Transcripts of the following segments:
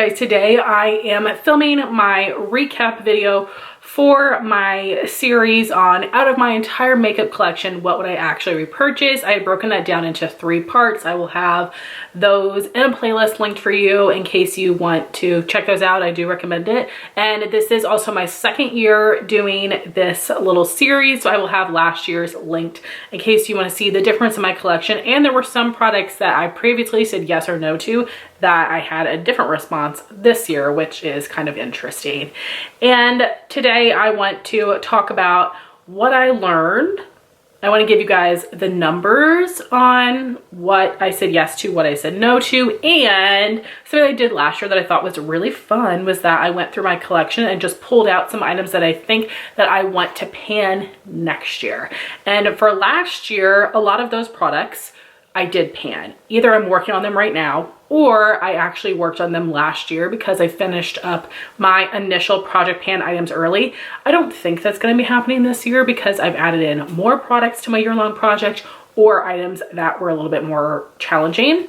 guys, today I am filming my recap video for my series on out of my entire makeup collection, what would I actually repurchase. I had broken that down into 3 parts. I will have those in a playlist linked for you in case you want to check those out. I do recommend it. And this is also my 2nd year doing this little series, so I will have last year's linked in case you want to see the difference in my collection. And there were some products that I previously said yes or no to that I had a different response this year, which is kind of interesting. And today I want to talk about what I learned. I want to give you guys the numbers on what I said yes to, what I said no to, and something I did last year that I thought was really fun was that I went through my collection and just pulled out some items that I think that I want to pan next year. And for last year, a lot of those products I did pan. Either I'm working on them right now, or I actually worked on them last year because I finished up my initial project pan items early. I don't think that's going to be happening this year because I've added in more products to my year-long project or items that were a little bit more challenging.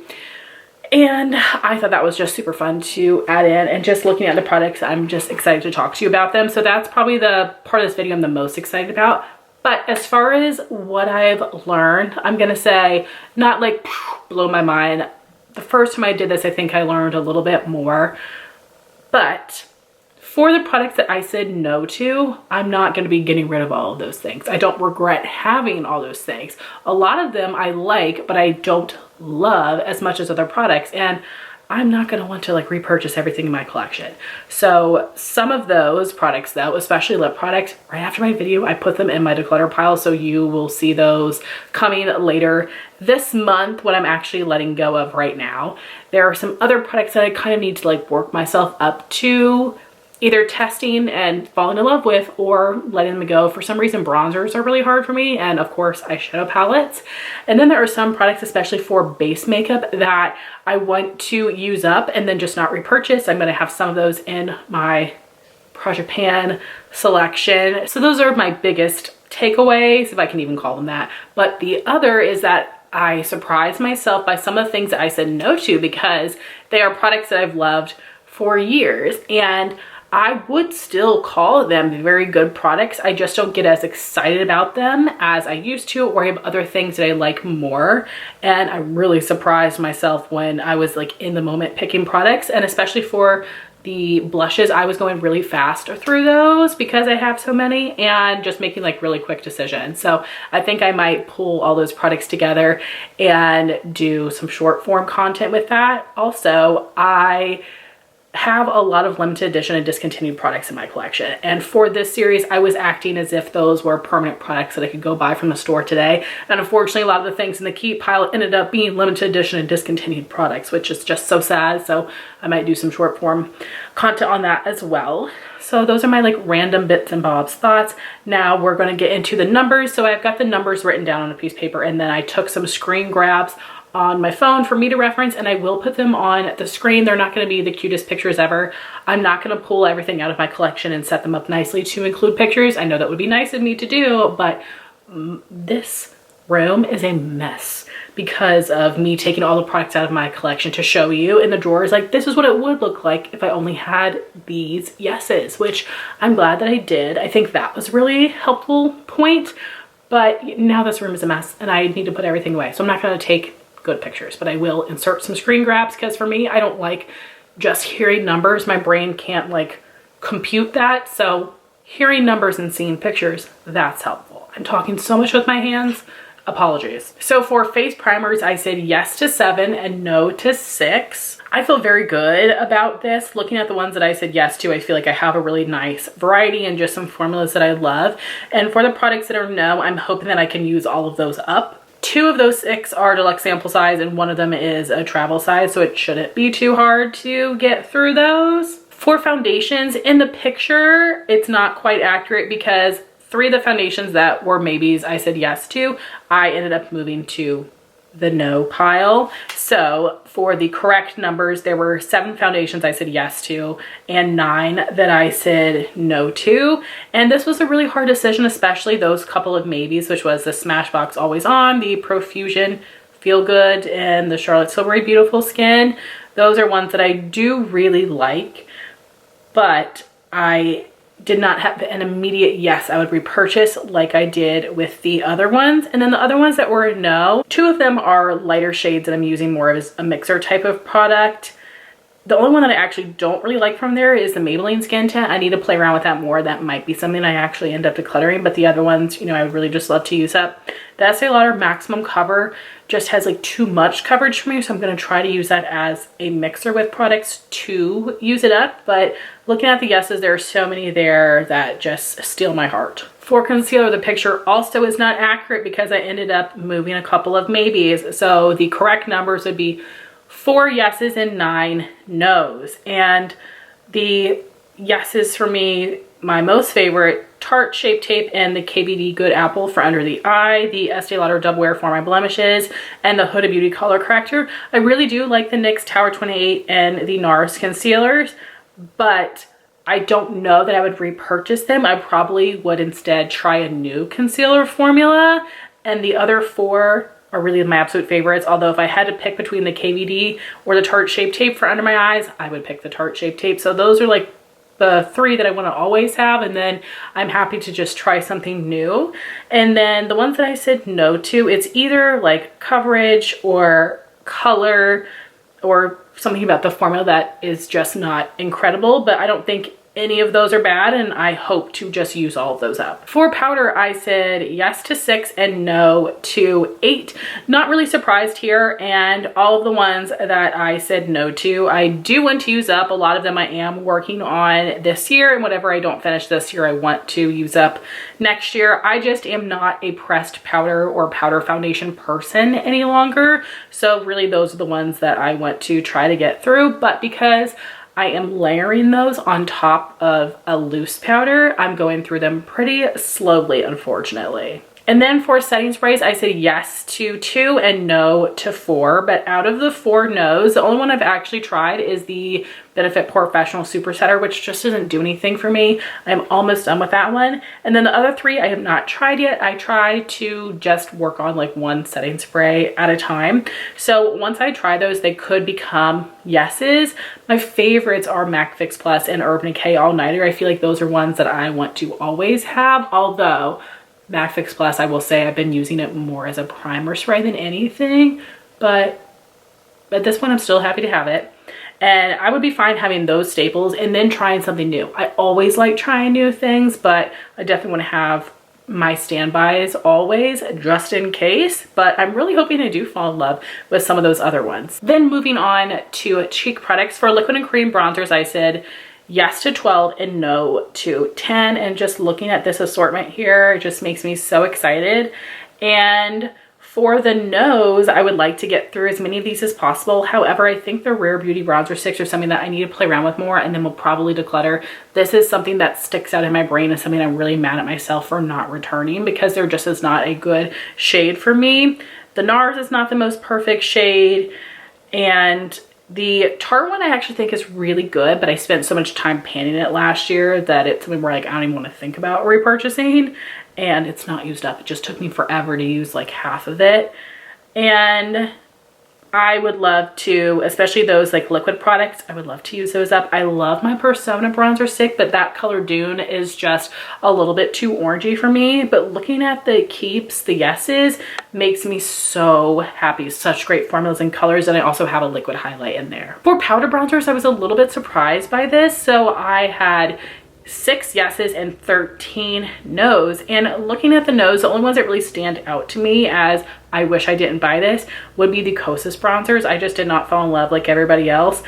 And I thought that was just super fun to add in, and just looking at the products, I'm just excited to talk to you about them. So that's probably the part of this video I'm the most excited about. But as far as what I've learned, I'm gonna say not like blow my mind. The first time I did this, I think I learned a little bit more. But for the products that I said no to, I'm not gonna be getting rid of all of those things. I don't regret having all those things. A lot of them I like, but I don't love as much as other products. And I'm not going to want to like repurchase everything in my collection. So some of those products though, especially lip products, right after my video, I put them in my declutter pile. So you will see those coming later this month, what I'm actually letting go of right now. There are some other products that I kind of need to like work myself up to, either testing and falling in love with or letting them go. For some reason, bronzers are really hard for me. And of course, eyeshadow palettes. And then there are some products, especially for base makeup, that I want to use up and then just not repurchase. I'm gonna have some of those in my Project Pan selection. So those are my biggest takeaways, if I can even call them that. But the other is that I surprised myself by some of the things that I said no to because they are products that I've loved for years. And I would still call them very good products. I just don't get as excited about them as I used to, or I have other things that I like more. And I really surprised myself when I was like in the moment picking products, and especially for the blushes, I was going really fast through those because I have so many and just making like really quick decisions. So I think I might pull all those products together and do some short form content with that. Also, I have a lot of limited edition and discontinued products in my collection, and for this series I was acting as if those were permanent products that I could go buy from the store today, and unfortunately a lot of the things in the keep pile ended up being limited edition and discontinued products, which is just so sad. So I might do some short form content on that as well. So those are my like random bits and bobs thoughts. Now we're going to get into the numbers. So I've got the numbers written down on a piece of paper, and then I took some screen grabs on my phone for me to reference, and I will put them on the screen. They're not going to be the cutest pictures ever. I'm not going to pull everything out of my collection and set them up nicely to include pictures. I know that would be nice of me to do, but this room is a mess because of me taking all the products out of my collection to show you in the drawers. Like, this is what it would look like if I only had these yeses, which I'm glad that I did. I think that was really helpful point, but now this room is a mess and I need to put everything away. So I'm not going to take good pictures, but I will insert some screen grabs because for me, I don't like just hearing numbers. My brain can't like compute that. So hearing numbers and seeing pictures, that's helpful. I'm talking so much with my hands. Apologies. So for face primers, I said yes to 7 and no to 6. I feel very good about this. Looking at the ones that I said yes to, I feel like I have a really nice variety and just some formulas that I love. And for the products that are no, I'm hoping that I can use all of those up. 2 of those 6 are deluxe sample size and 1 of them is a travel size, so it shouldn't be too hard to get through those. For foundations, in the picture, it's not quite accurate because 3 of the foundations that were maybes I said yes to, I ended up moving to the no pile. So for the correct numbers, there were 7 foundations I said yes to and 9 that I said no to. And this was a really hard decision, especially those couple of maybes, which was the Smashbox Always On, the Profusion Feel Good, and the Charlotte Tilbury Beautiful Skin. Those are ones that I do really like, but I did not have an immediate yes I would repurchase like I did with the other ones. And then the other ones that were a no, 2 of them are lighter shades that I'm using more as a mixer type of product. The only one that I actually don't really like from there is the Maybelline Skin Tint. I need to play around with that more. That might be something I actually end up decluttering, but the other ones, you know, I would really just love to use up. The Estee Lauder Maximum Cover just has like too much coverage for me, so I'm going to try to use that as a mixer with products to use it up. But looking at the yeses, there are so many there that just steal my heart. For concealer, the picture also is not accurate because I ended up moving a couple of maybes. So the correct numbers would be 4 yeses and 9 nos. And the yeses for me, my most favorite, Tarte Shape Tape and the KVD Good Apple for under the eye, the Estee Lauder Double Wear for my blemishes, and the Huda Beauty Color Corrector. I really do like the NYX Tower 28 and the NARS concealers, but I don't know that I would repurchase them. I probably would instead try a new concealer formula, and the other 4 are really my absolute favorites. Although if I had to pick between the KVD or the Tarte Shape Tape for under my eyes, I would pick the Tarte Shape Tape. So those are like the 3 that I want to always have, and then I'm happy to just try something new. And then the ones that I said no to, it's either like coverage or color or something about the formula that is just not incredible, but I don't think any of those are bad, and I hope to just use all of those up. For powder, I said yes to 6 and no to 8. Not really surprised here, and all of the ones that I said no to, I do want to use up. A lot of them I am working on this year, and whatever I don't finish this year, I want to use up next year. I just am not a pressed powder or powder foundation person any longer, so really those are the ones that I want to try to get through. But because I am layering those on top of a loose powder, I'm going through them pretty slowly, unfortunately. And then for setting sprays, I said yes to 2 and no to 4. But out of the 4 no's, the only one I've actually tried is the Benefit Professional Super Setter, which just doesn't do anything for me. I'm almost done with that one. And then the other 3 I have not tried yet. I try to just work on like one setting spray at a time. So once I try those, they could become yeses. My favorites are MAC Fix Plus and Urban Decay All Nighter. I feel like those are ones that I want to always have, although MAC Fix Plus, I will say I've been using it more as a primer spray than anything, but at this point I'm still happy to have it. And I would be fine having those staples and then trying something new. I always like trying new things, but I definitely want to have my standbys always, just in case. But I'm really hoping I do fall in love with some of those other ones. Then moving on to cheek products. For liquid and cream bronzers, I said yes to 12 and no to 10. And just looking at this assortment here, it just makes me so excited. And for the nose, I would like to get through as many of these as possible. However, I think the Rare Beauty Bronzer Sticks are something that I need to play around with more, and then we'll probably declutter. This is something that sticks out in my brain as something I'm really mad at myself for not returning, because there just is not a good shade for me. The NARS is not the most perfect shade, and the Tarte one I actually think is really good, but I spent so much time panning it last year that it's something where like I don't even want to think about repurchasing, and it's not used up. It just took me forever to use like half of it. And I would love to, especially those like liquid products, I would love to use those up. I love my Persona bronzer stick, but that color Dune is just a little bit too orangey for me. But looking at the keeps, the yeses, makes me so happy. Such great formulas and colors, and I also have a liquid highlight in there. For powder bronzers, I was a little bit surprised by this. So I had 6 yeses and 13 nos. And looking at the nose, the only ones that really stand out to me as I wish I didn't buy this would be the Kosas bronzers. I just did not fall in love like everybody else.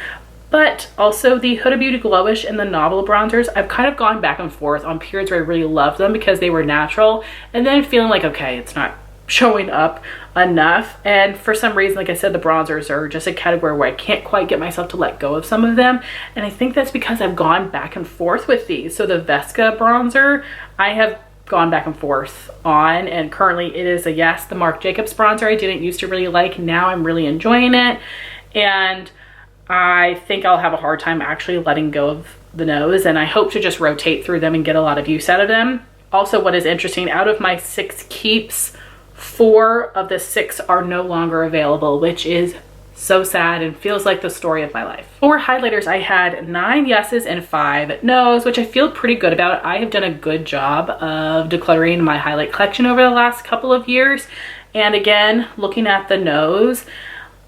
But also the Huda Beauty Glowish and the Novel bronzers, I've kind of gone back and forth on periods where I really loved them because they were natural, and then feeling like, okay, it's not showing up enough. And for some reason, like I said, the bronzers are just a category where I can't quite get myself to let go of some of them, and I think that's because I've gone back and forth with these. So the Vesca bronzer, I have gone back and forth on, and currently it is a yes. The Marc Jacobs bronzer I didn't used to really like, now I'm really enjoying it, and I think I'll have a hard time actually letting go of the nose, and I hope to just rotate through them and get a lot of use out of them. Also, what is interesting, out of my 6 keeps, 4 of the 6 are no longer available, which is so sad and feels like the story of my life. For highlighters, I had 9 yeses and 5 nos, which I feel pretty good about. I have done a good job of decluttering my highlight collection over the last couple of years. And again, looking at the nos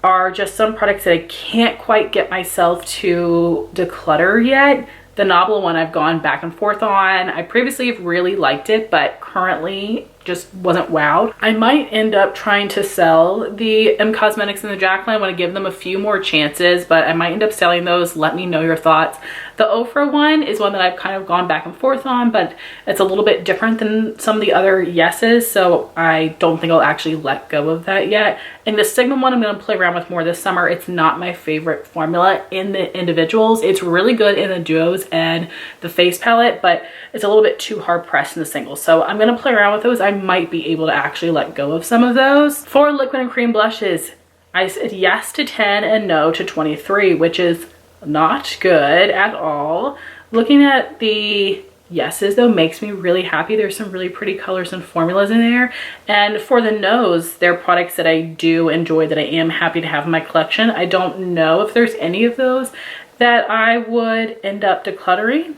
are just some products that I can't quite get myself to declutter yet. The Nebula one I've gone back and forth on. I previously have really liked it, but currently just wasn't wowed. I might end up trying to sell the M Cosmetics and the Jacqueline. I want to give them a few more chances, but I might end up selling those. Let me know your thoughts. The Ofra one is one that I've kind of gone back and forth on, but it's a little bit different than some of the other yeses, so I don't think I'll actually let go of that yet. And the Sigma one I'm going to play around with more this summer. It's not my favorite formula in the individuals. It's really good in the duos and the face palette, but it's a little bit too hard pressed in the singles. So I'm going to play around with those. I might be able to actually let go of some of those. For liquid and cream blushes, I said yes to 10 and no to 23, which is not good at all. Looking at the yeses though makes me really happy. There's some really pretty colors and formulas in there. And for the nos, they're products that I do enjoy, that I am happy to have in my collection. I don't know if there's any of those that I would end up decluttering,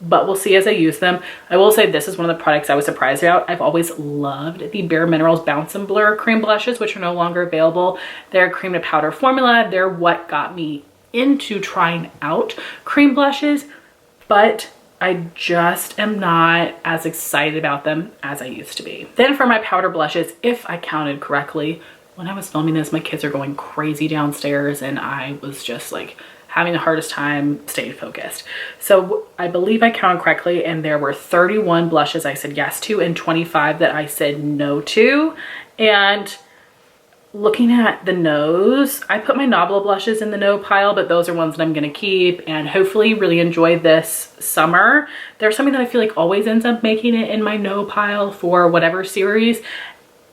but we'll see as I use them. I will say this is one of the products I was surprised about. I've always loved the Bare Minerals Bounce and Blur cream blushes, which are no longer available. They're a cream to powder formula. They're what got me into trying out cream blushes, but I just am not as excited about them as I used to be. Then for my powder blushes, if I counted correctly, when I was filming this, my kids are going crazy downstairs and I was just like having the hardest time staying focused. So I believe I counted correctly and there were 31 blushes I said yes to and 25 that I said no to. And looking at the nose, I put my Nebula blushes in the no pile, but those are ones that I'm gonna keep and hopefully really enjoy this summer. There's something that I feel like always ends up making it in my no pile for whatever series.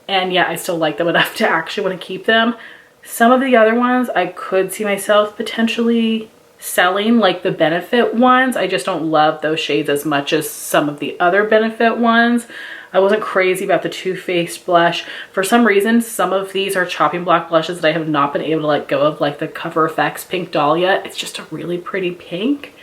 And yeah, I still like them enough to actually want to keep them. Some of the other ones I could see myself potentially selling, like the Benefit ones. I just don't love those shades as much as some of the other Benefit ones. I wasn't crazy about the Too Faced blush. For some reason, some of these are chopping block blushes that I have not been able to let go of, like the Cover FX Pink Dahlia. It's just a really pretty pink.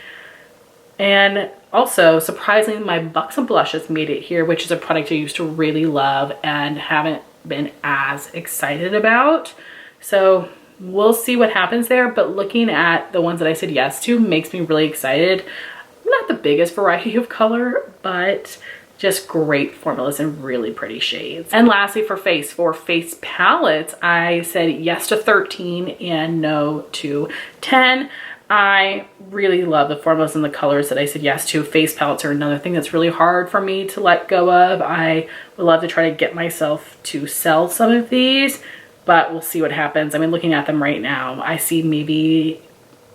And also, surprisingly, my Buxom blushes made it here, which is a product I used to really love and haven't been as excited about. So we'll see what happens there, but looking at the ones that I said yes to makes me really excited. Not the biggest variety of color, but just great formulas and really pretty shades. And lastly, for face palettes, I said yes to 13 and no to 10. I really love the formulas and the colors that I said yes to. Face palettes are another thing that's really hard for me to let go of. I would love to try to get myself to sell some of these, but we'll see what happens. I mean, looking at them right now, I see maybe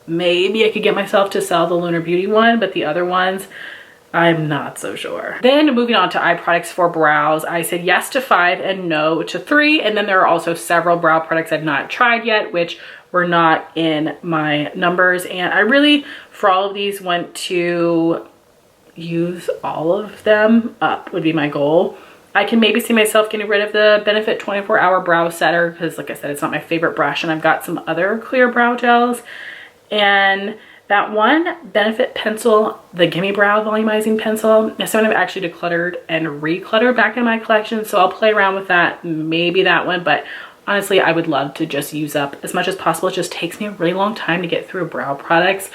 I could get myself to sell the Lunar Beauty one, but the other ones, I'm not so sure. Then moving on to eye products for brows, I said yes to 5 and no to 3. And then there are also several brow products I've not tried yet, which were not in my numbers. And I really, for all of these, want to use all of them up would be my goal. I can maybe see myself getting rid of the Benefit 24-Hour Brow Setter because, like I said, it's not my favorite brush, and I've got some other clear brow gels. And that one Benefit pencil, the Gimme Brow Volumizing Pencil, is something I've actually decluttered and recluttered back in my collection, so I'll play around with that, maybe that one, but honestly, I would love to just use up as much as possible. It just takes me a really long time to get through brow products,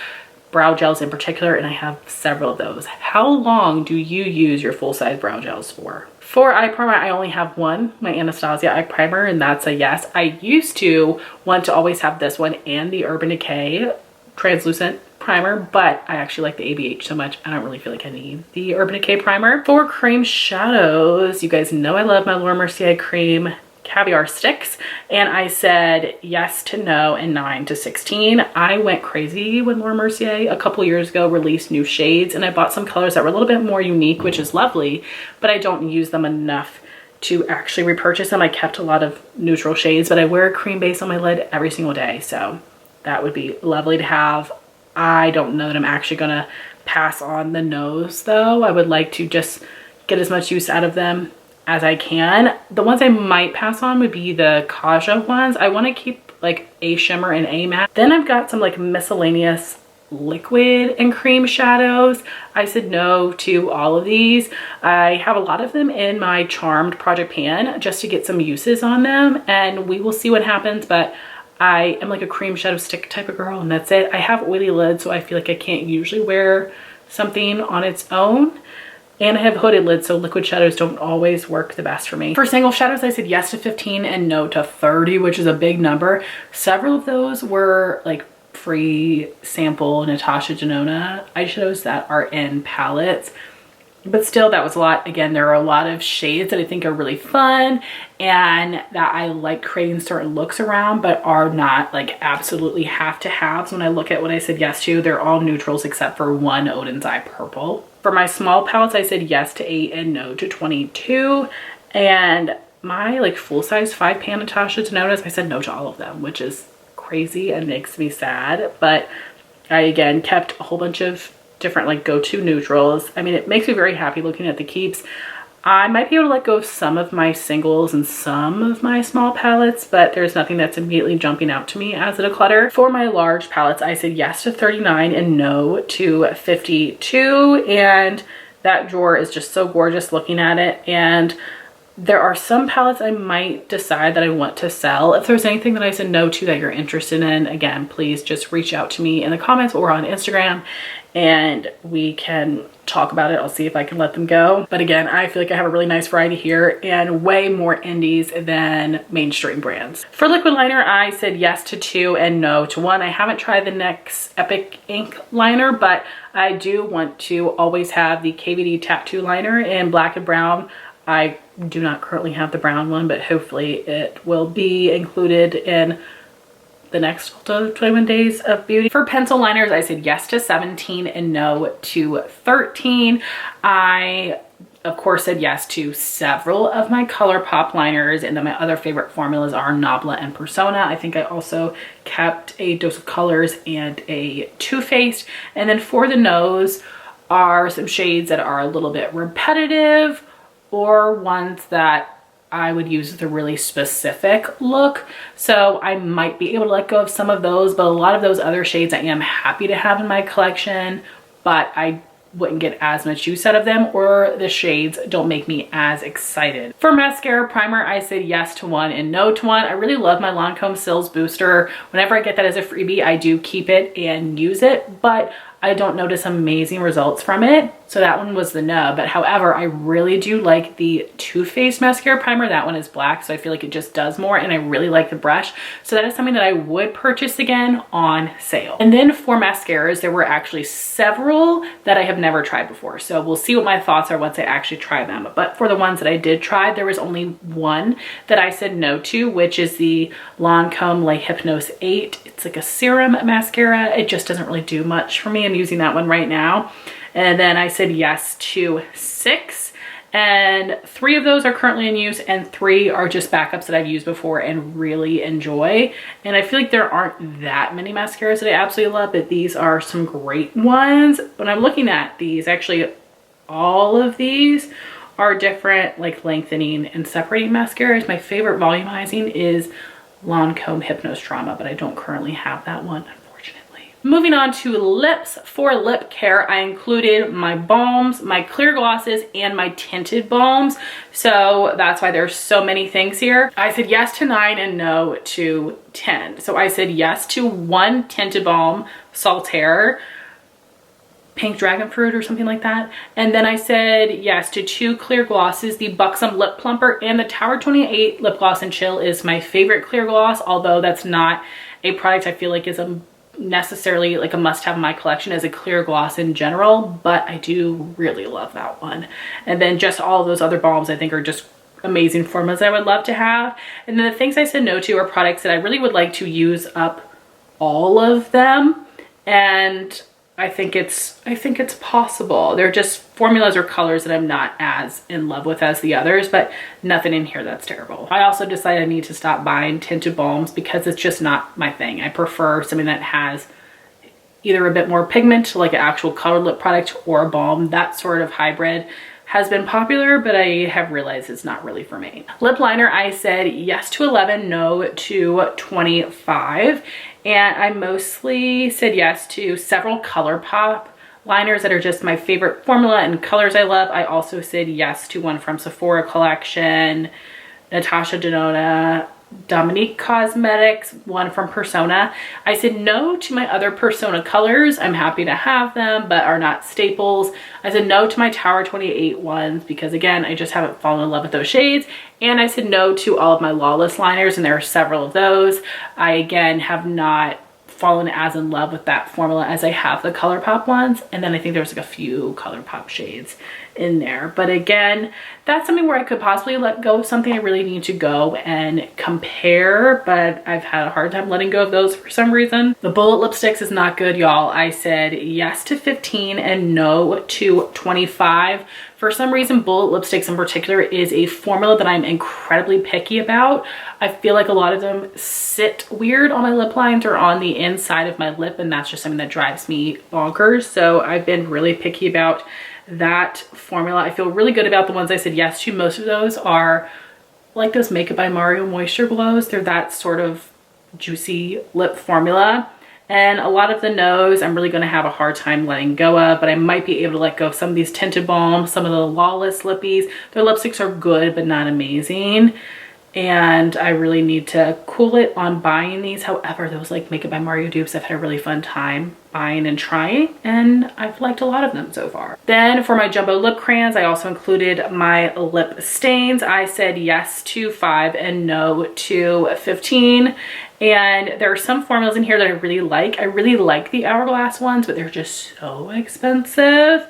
brow gels in particular, and I have several of those. How long do you use your full-size brow gels for? For eye primer, I only have one, my Anastasia eye primer, and that's a yes. I used to want to always have this one and the Urban Decay translucent primer, but I actually like the ABH so much I don't really feel like I need the Urban Decay primer. For cream shadows, you guys know I love my Laura Mercier cream Caviar sticks, and I said yes to no and 9 to 16. I went crazy when Laura Mercier a couple years ago released new shades, and I bought some colors that were a little bit more unique, which is lovely, but I don't use them enough to actually repurchase them. I kept a lot of neutral shades, but I wear a cream base on my lid every single day, so that would be lovely to have. I don't know that I'm actually gonna pass on the nose though. I would like to just get as much use out of them as I can. The ones I might pass on would be the Kaja ones. I want to keep like a shimmer and a matte. Then I've got some like miscellaneous liquid and cream shadows. I said no to all of these. I have a lot of them in my Charmed project pan just to get some uses on them, and we will see what happens, but I am like a cream shadow stick type of girl, and that's it. I have oily lids, so I feel like I can't usually wear something on its own. And I have hooded lids, so liquid shadows don't always work the best for me. For single shadows, I said yes to 15 and no to 30, which is a big number. Several of those were like free sample Natasha Denona eyeshadows that are in palettes. But still, that was a lot. Again, there are a lot of shades that I think are really fun and that I like creating certain looks around, but are not like absolutely have to haves. When I look at what I said yes to, they're all neutrals except for one Odin's Eye Purple. For my small palettes, I said yes to 8 and no to 22. And my like full-size 5-pan Natasha Denonas, I said no to all of them, which is crazy and makes me sad. But I again kept a whole bunch of different like go-to neutrals. I mean, it makes me very happy looking at the keeps. I might be able to let go of some of my singles and some of my small palettes, but there's nothing that's immediately jumping out to me as a declutter. For my large palettes, I said yes to 39 and no to 52. And that drawer is just so gorgeous looking at it. And there are some palettes I might decide that I want to sell. If there's anything that I said no to that you're interested in, again, please just reach out to me in the comments or on Instagram and we can talk about it. I'll see if I can let them go. But again, I feel like I have a really nice variety here and way more indies than mainstream brands. For liquid liner, I said yes to 2 and no to 1. I haven't tried the NYX Epic Ink liner, but I do want to always have the KVD Tattoo liner in black and brown. I do not currently have the brown one, but hopefully it will be included in the next 21 days of beauty. For pencil liners, I said yes to 17 and no to 13. I, of course, said yes to several of my ColourPop liners, and then my other favorite formulas are Nebula and Persona. I think I also kept a Dose of Colors and a Too Faced. And then for the nose are some shades that are a little bit repetitive or ones that I would use with a really specific look. So I might be able to let go of some of those, but a lot of those other shades I am happy to have in my collection, but I wouldn't get as much use out of them, or the shades don't make me as excited. For mascara primer, I said yes to 1 and no to 1. I really love my Lancome Sills Booster. Whenever I get that as a freebie, I do keep it and use it, but I don't notice amazing results from it. So that one was the no. But however, I really do like the Too Faced mascara primer. That one is black, so I feel like it just does more, and I really like the brush. So that is something that I would purchase again on sale. And then for mascaras, there were actually several that I have never tried before. So we'll see what my thoughts are once I actually try them. But for the ones that I did try, there was only one that I said no to, which is the Lancome Le Hypnose 8. It's like a serum mascara. It just doesn't really do much for me. I'm using that one right now. And then I said yes to 6, and 3 of those are currently in use, and 3 are just backups that I've used before and really enjoy. And I feel like there aren't that many mascaras that I absolutely love, but these are some great ones. When I'm looking at these, actually all of these are different, like lengthening and separating mascaras. My favorite volumizing is Lancome Hypnose Trauma, but I don't currently have that one. Moving on to lips. For lip care, I included my balms, my clear glosses, and my tinted balms. So that's why there's so many things here. I said yes to 9 and no to 10. So I said yes to 1 tinted balm, Saltaire, Pink Dragon Fruit or something like that. And then I said yes to 2 clear glosses, the Buxom Lip Plumper and the Tower 28 Lip Gloss and Chill is my favorite clear gloss, although that's not a product I feel like is necessarily like a must-have in my collection as a clear gloss in general, but I do really love that one. And then just all of those other balms I think are just amazing formulas I would love to have. And then the things I said no to are products that I really would like to use up all of them, and I think it's possible. They're just formulas or colors that I'm not as in love with as the others, but nothing in here that's terrible. I also decided I need to stop buying tinted balms because it's just not my thing. I prefer something that has either a bit more pigment, like an actual colored lip product, or a balm. That sort of hybrid has been popular, but I have realized it's not really for me. Lip liner, I said yes to 11, no to 25. And I mostly said yes to several ColourPop liners that are just my favorite formula and colors I love. I also said yes to one from Sephora collection, Natasha Denona, Dominique Cosmetics, one from Persona. I said no to my other Persona colors. I'm happy to have them, but are not staples. I said no to my Tower 28 ones because again, I just haven't fallen in love with those shades. And I said no to all of my Lawless liners, and there are several of those. I again have not fallen as in love with that formula as I have the ColourPop ones. And then I think there's like a few ColourPop shades in there. But again, that's something where I could possibly let go of something. I really need to go and compare, but I've had a hard time letting go of those for some reason. The Bullet lipsticks is not good, y'all. I said yes to 15 and no to 25. For some reason, Bullet lipsticks in particular is a formula that I'm incredibly picky about. I feel like a lot of them sit weird on my lip lines or on the inside of my lip, and that's just something that drives me bonkers. So I've been really picky about that formula. I feel really good about the ones I said yes to. Most of those are like those Makeup by Mario Moisture Glows. They're that sort of juicy lip formula. And a lot of the no's I'm really going to have a hard time letting go of, but I might be able to let go of some of these tinted balms, some of the Lawless lippies. Their lipsticks are good, but not amazing. And I really need to cool it on buying these. However, those like Makeup by Mario dupes, I've had a really fun time buying and trying, and I've liked a lot of them so far. Then for my jumbo lip crayons, I also included my lip stains. I said yes to 5 and no to 15. And there are some formulas in here that I really like. I really like the Hourglass ones, but they're just so expensive.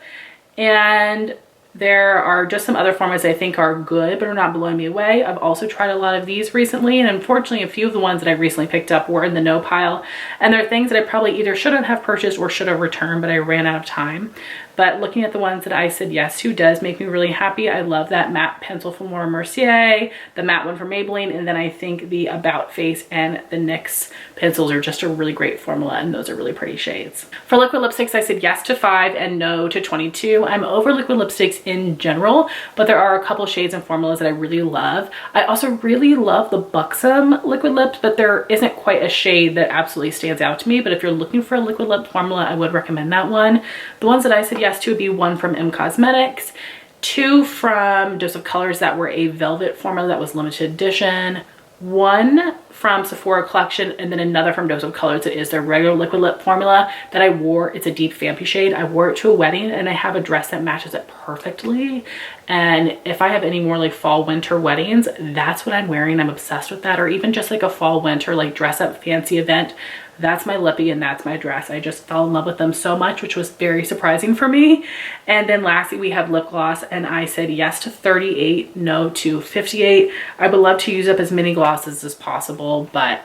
And there are just some other formulas I think are good, but are not blowing me away. I've also tried a lot of these recently, and unfortunately a few of the ones that I recently picked up were in the no pile. And they're things that I probably either shouldn't have purchased or should have returned, but I ran out of time. But looking at the ones that I said yes to does make me really happy. I love that matte pencil from Laura Mercier, the matte one from Maybelline, and then I think the About Face and the NYX pencils are just a really great formula, and those are really pretty shades. For liquid lipsticks, I said yes to 5 and no to 22. I'm over liquid lipsticks in general, but there are a couple shades and formulas that I really love. I also really love the Buxom liquid lips, but there isn't quite a shade that absolutely stands out to me. But if you're looking for a liquid lip formula, I would recommend that one. The ones that I said yes to would be one from M Cosmetics, 2 from Dose of Colors that were a velvet formula that was limited edition, 1 from Sephora collection, and then another from Dose of Colors that is their regular liquid lip formula that I wore. It's a deep Vampy shade. I wore it to a wedding, and I have a dress that matches it perfectly. And if I have any more like fall winter weddings, that's what I'm wearing. I'm obsessed with that. Or even just like a fall winter like dress up fancy event, that's my lippy and that's my dress. I just fell in love with them so much, which was very surprising for me. And then lastly, we have lip gloss, and I said yes to 38, no to 58. I would love to use up as many glosses as possible, but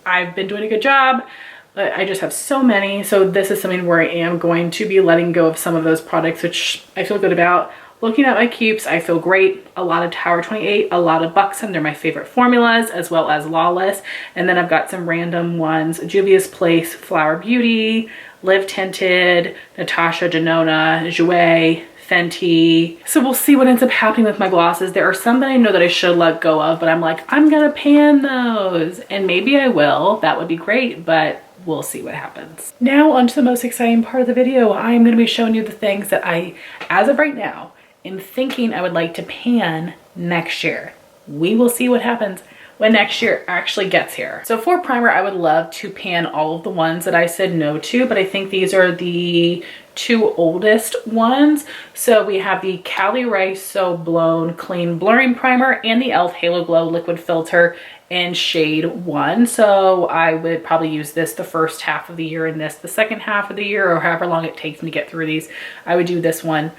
I've been doing a good job. But I just have so many. So this is something where I am going to be letting go of some of those products, which I feel good about. Looking at my keeps, I feel great. A lot of Tower 28, a lot of Buxom. They're my favorite formulas, as well as Lawless. And then I've got some random ones. Juvia's Place, Flower Beauty, Live Tinted, Natasha Denona, Jouer, Fenty. So we'll see what ends up happening with my glosses. There are some that I know that I should let go of, but I'm like, I'm gonna pan those. And maybe I will. That would be great, but we'll see what happens. Now on to the most exciting part of the video. I'm gonna be showing you the things that I, as of right now, am thinking I would like to pan next year. We will see what happens when next year actually gets here. So for primer, I would love to pan all of the ones that I said no to, but I think these are the 2 oldest ones. So we have the Cali Rice So Blown Clean Blurring Primer and the e.l.f. Halo Glow Liquid Filter in shade 1. So I would probably use this the first half of the year and this the second half of the year, or however long it takes me to get through these. I would do this one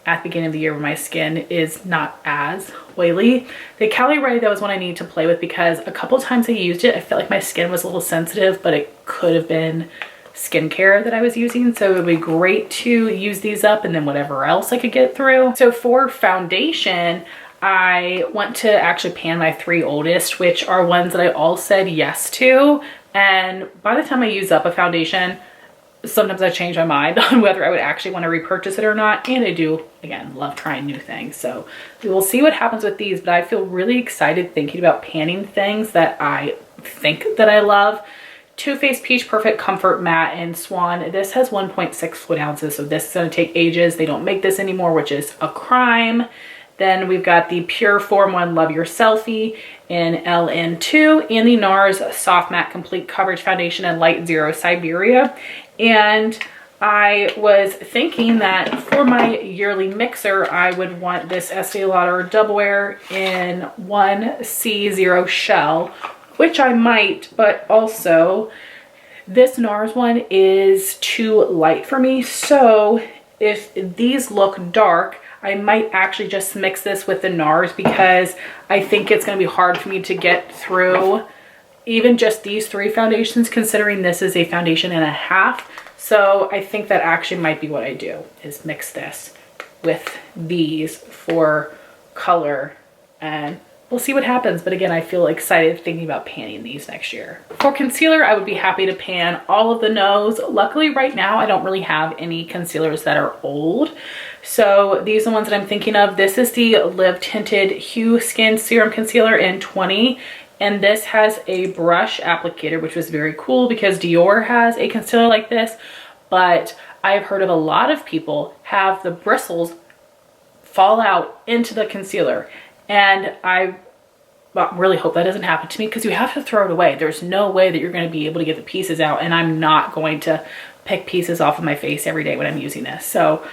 at the beginning of the year when my skin is not as oily. The Cali Ray, that was one I need to play with because a couple times I used it, I felt like my skin was a little sensitive, but it could have been skincare that I was using. So it would be great to use these up and then whatever else I could get through. So for foundation, I want to actually pan my 3 oldest, which are ones that I all said yes to. And by the time I use up a foundation, sometimes I change my mind on whether I would actually want to repurchase it or not. And I do, again, love trying new things. So we will see what happens with these, but I feel really excited thinking about panning things that I think that I love. Too Faced Peach Perfect Comfort Matte in Swan. This has 1.6 fluid ounces, so this is going to take ages. They don't make this anymore, which is a crime. Then we've got the Pure Form 1 Love Your Selfie in LN2 and the NARS Soft Matte Complete Coverage Foundation in Light Zero Siberia. And I was thinking that for my yearly mixer, I would want this Estee Lauder Double Wear in 1C0 Shell, which I might, but also this NARS one is too light for me. So if these look dark, I might actually just mix this with the NARS because I think it's going to be hard for me to get through even just these 3 foundations, considering this is a foundation and a half. So I think that actually might be what I do, is mix this with these for color, and we'll see what happens. But again, I feel excited thinking about panning these next year. For concealer, I would be happy to pan all of the nose. Luckily right now, I don't really have any concealers that are old. So these are the ones that I'm thinking of. This is the Live Tinted Hue Skin Serum Concealer in 20. And this has a brush applicator, which was very cool because Dior has a concealer like this. But I've heard of a lot of people have the bristles fall out into the concealer. And I really hope that doesn't happen to me because you have to throw it away. There's no way that you're going to be able to get the pieces out. And I'm not going to pick pieces off of my face every day when I'm using this. So,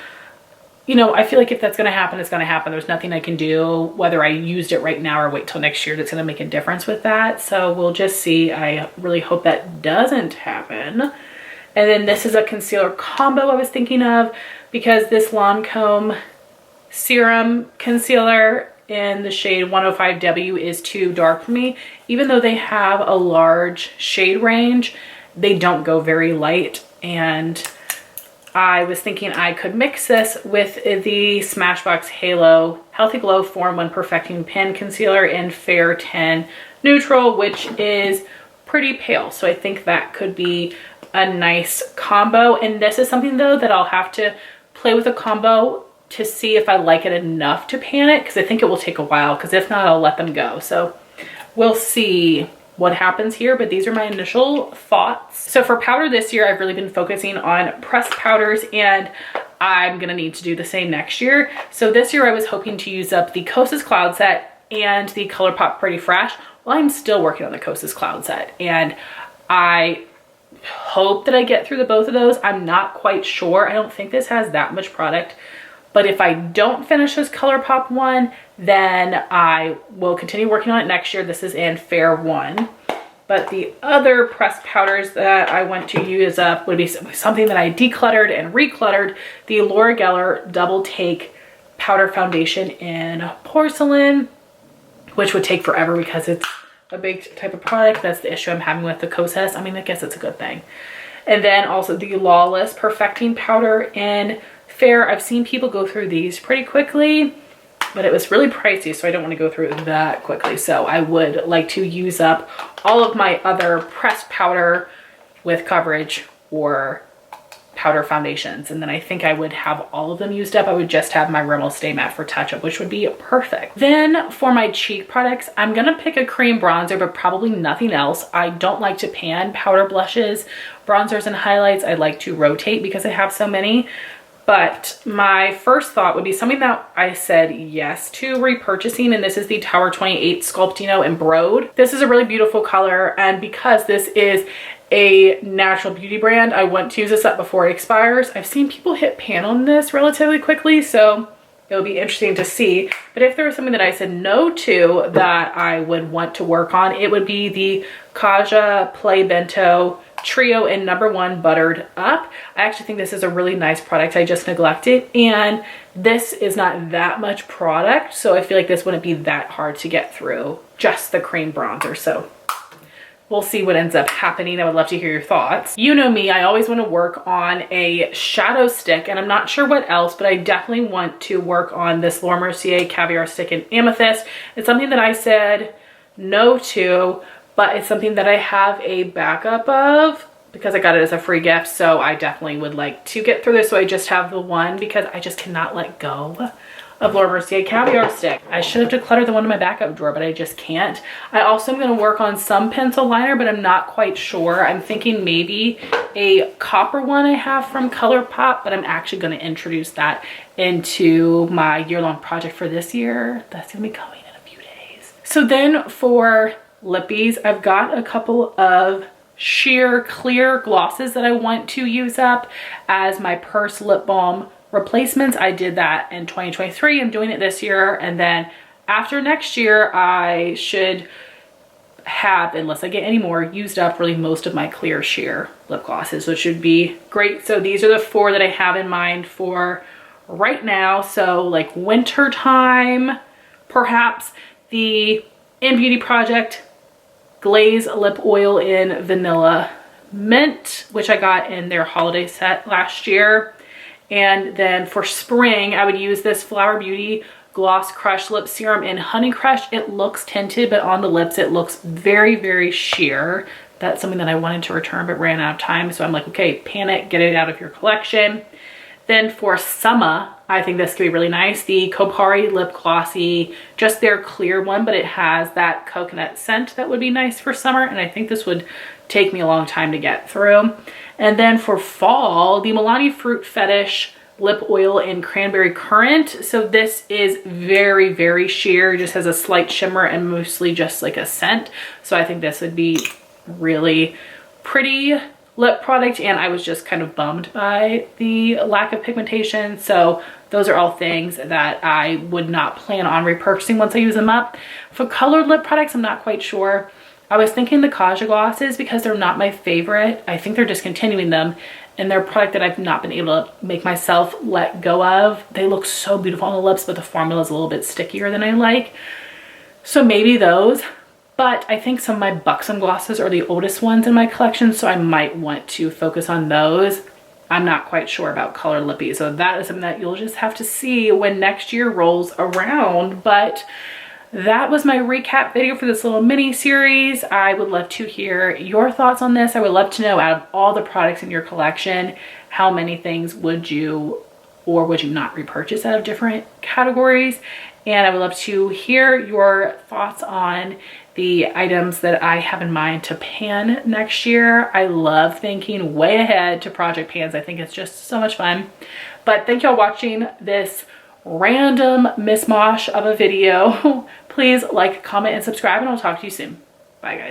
you know, I feel like if that's going to happen, it's going to happen. There's nothing I can do, whether I used it right now or wait till next year, that's going to make a difference with that. So we'll just see. I really hope that doesn't happen. And then this is a concealer combo I was thinking of because this Lancome Serum Concealer in the shade 105W is too dark for me. Even though they have a large shade range, they don't go very light. And I was thinking I could mix this with the Smashbox Halo Healthy Glow Form 1 Perfecting Pen Concealer in Fair 10 Neutral, which is pretty pale. So I think that could be a nice combo. And this is something though that I'll have to play with a combo to see if I like it enough to pan it, because I think it will take a while, because if not, I'll let them go. So we'll see what happens here, but these are my initial thoughts. So for powder this year, I've really been focusing on pressed powders, and I'm gonna need to do the same next year. So this year I was hoping to use up the Kosas Cloud Set and the ColourPop Pretty Fresh. Well, I'm still working on the Kosas Cloud Set, and I hope that I get through both of those. I'm not quite sure. I don't think this has that much product. But if I don't finish this ColourPop one, then I will continue working on it next year. This is in Fair 1. But the other pressed powders that I want to use up would be something that I decluttered and recluttered. The Laura Geller Double Take Powder Foundation in Porcelain, which would take forever because it's a big type of product. That's the issue I'm having with the Kosas. I mean, I guess it's a good thing. And then also the Lawless Perfecting Powder in Fair. I've seen people go through these pretty quickly, but it was really pricey, so I don't want to go through it that quickly. So I would like to use up all of my other pressed powder with coverage or powder foundations, and then I think I would have all of them used up. I would just have my Rimmel Stay Matte for touch-up, which would be perfect. Then for my cheek products, I'm gonna pick a cream bronzer, but probably nothing else. I don't like to pan powder blushes, bronzers, and highlights. I like to rotate because I have so many. But my first thought would be something that I said yes to repurchasing, and this is the Tower 28 Sculptino Embroidered. This is a really beautiful color, and because this is a natural beauty brand, I want to use this up before it expires. I've seen people hit pan on this relatively quickly, so it'll be interesting to see. But if there was something that I said no to that I would want to work on, it would be the Kaja Play Bento Trio in #1 Buttered Up. I actually think this is a really nice product. I just neglected, and this is not that much product, so I feel like this wouldn't be that hard to get through, just the cream bronzer. So we'll see what ends up happening. I would love to hear your thoughts. You know me, I always want to work on a shadow stick, and I'm not sure what else, but I definitely want to work on this Laura Mercier Caviar Stick in Amethyst. It's something that I said no to, but it's something that I have a backup of because I got it as a free gift. So I definitely would like to get through this. So I just have the one because I just cannot let go of Laura Mercier Caviar Stick. I should have decluttered the one in my backup drawer, but I just can't. I also am going to work on some pencil liner, but I'm not quite sure. I'm thinking maybe a copper one I have from ColourPop, but I'm actually going to introduce that into my year-long project for this year. That's going to be coming in a few days. So then for lippies, I've got a couple of sheer clear glosses that I want to use up as my purse lip balm replacements. I did that in 2023. I'm doing it this year. And then after next year, I should have, unless I get any more, used up really most of my clear sheer lip glosses, which should be great. So these are the 4 that I have in mind for right now. So like winter time, perhaps the In Beauty Project Glaze Lip Oil in Vanilla Mint, which I got in their holiday set last year. And then for spring, I would use this Flower Beauty Gloss Crush Lip Serum in Honey Crush. It looks tinted, but on the lips, it looks very, very sheer. That's something that I wanted to return, but ran out of time. So I'm like, okay, panic, get it out of your collection. Then for summer, I think this could be really nice. The Kopari Lip Glossy, just their clear one, but it has that coconut scent that would be nice for summer. And I think this would take me a long time to get through. And then for fall, the Milani Fruit Fetish Lip Oil in Cranberry Currant. So this is very, very sheer, just has a slight shimmer and mostly just like a scent. So I think this would be really pretty lip product, and I was just kind of bummed by the lack of pigmentation. So those are all things that I would not plan on repurchasing once I use them up. For colored lip products, I'm not quite sure. I was thinking the Kaja glosses, because they're not my favorite. I think they're discontinuing them, and they're a product that I've not been able to make myself let go of. They look so beautiful on the lips, but the formula is a little bit stickier than I like. So maybe those. But I think some of my Buxom glosses are the oldest ones in my collection, so I might want to focus on those. I'm not quite sure about Color Lippy, so that is something that you'll just have to see when next year rolls around. But that was my recap video for this little mini series. I would love to hear your thoughts on this. I would love to know, out of all the products in your collection, how many things would you or would you not repurchase out of different categories? And I would love to hear your thoughts on the items that I have in mind to pan next year. I love thinking way ahead to project pans. I think it's just so much fun. But thank y'all watching this random mishmash of a video. Please like, comment, and subscribe, and I'll talk to you soon. Bye, guys.